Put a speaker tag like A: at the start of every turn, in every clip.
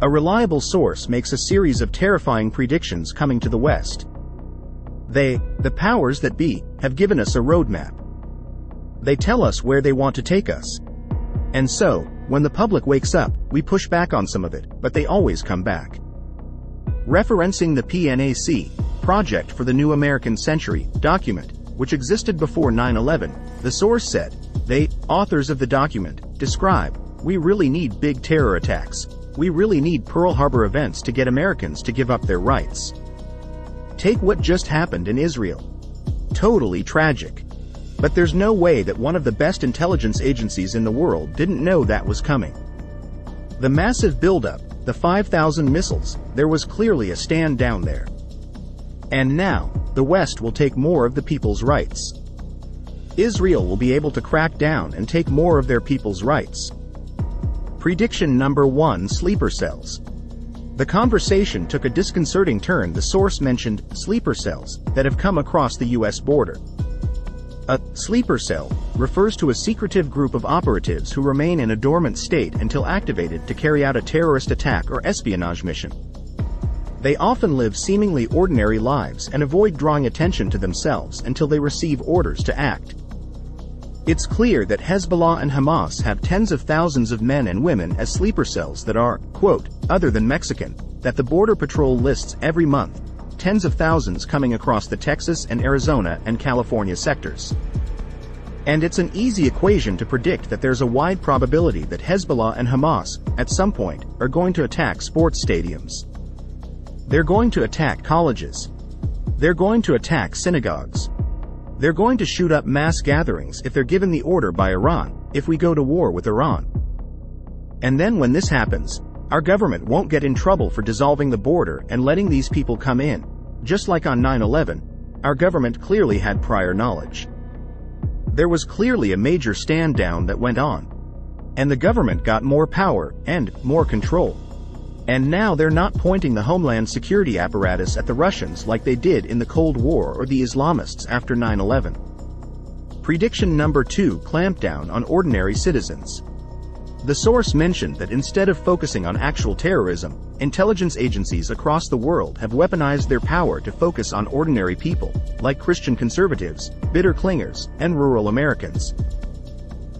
A: A reliable source makes a series of terrifying predictions coming to the West. They, the powers that be, have given us a roadmap. They tell us where they want to take us. And so, when the public wakes up, we push back on some of it, but they always come back. Referencing the PNAC, Project for the New American Century, document, which existed before 9/11, the source said, they, authors of the document, describe, we really need big terror attacks. We really need Pearl Harbor events to get Americans to give up their rights. Take what just happened in Israel. Totally tragic. But there's no way that one of the best intelligence agencies in the world didn't know that was coming. The massive buildup, the 5,000 missiles, there was clearly a stand down there. And now, the West will take more of the people's rights. Israel will be able to crack down and take more of their people's rights. Prediction number 1: sleeper cells. The conversation took a disconcerting turn. The source mentioned sleeper cells that have come across the U.S. border. A sleeper cell refers to a secretive group of operatives who remain in a dormant state until activated to carry out a terrorist attack or espionage mission. They often live seemingly ordinary lives and avoid drawing attention to themselves until they receive orders to act. It's clear that Hezbollah and Hamas have tens of thousands of men and women as sleeper cells that are, quote, other than Mexican, that the Border Patrol lists every month, tens of thousands coming across the Texas and Arizona and California sectors. And it's an easy equation to predict that there's a wide probability that Hezbollah and Hamas, at some point, are going to attack sports stadiums. They're going to attack colleges. They're going to attack synagogues. They're going to shoot up mass gatherings if they're given the order by Iran, if we go to war with Iran. And then when this happens, our government won't get in trouble for dissolving the border and letting these people come in. Just like on 9/11, our government clearly had prior knowledge. There was clearly a major stand down that went on. And the government got more power and more control. And now they're not pointing the Homeland Security apparatus at the Russians like they did in the Cold War or the Islamists after 9/11. Prediction number 2: clampdown on ordinary citizens. The source mentioned that instead of focusing on actual terrorism, intelligence agencies across the world have weaponized their power to focus on ordinary people, like Christian conservatives, bitter clingers, and rural Americans.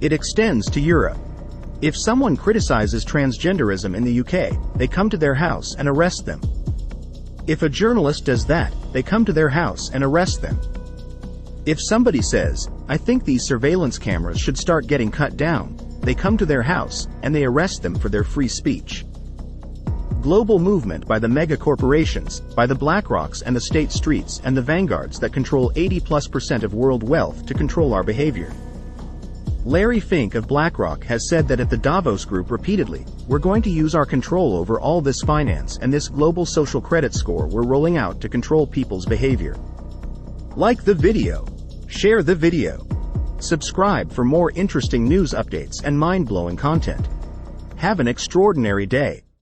A: It extends to Europe. If someone criticizes transgenderism in the UK, they come to their house and arrest them. If a journalist does that, they come to their house and arrest them. If somebody says, I think these surveillance cameras should start getting cut down, they come to their house and they arrest them for their free speech. Global movement by the mega corporations, by the BlackRocks and the State Streets and the vanguards that control 80+% of world wealth to control our behavior. Larry Fink of BlackRock has said that at the Davos Group repeatedly, we're going to use our control over all this finance and this global social credit score we're rolling out to control people's behavior. Like the video. Share the video. Subscribe for more interesting news updates and mind-blowing content. Have an extraordinary day.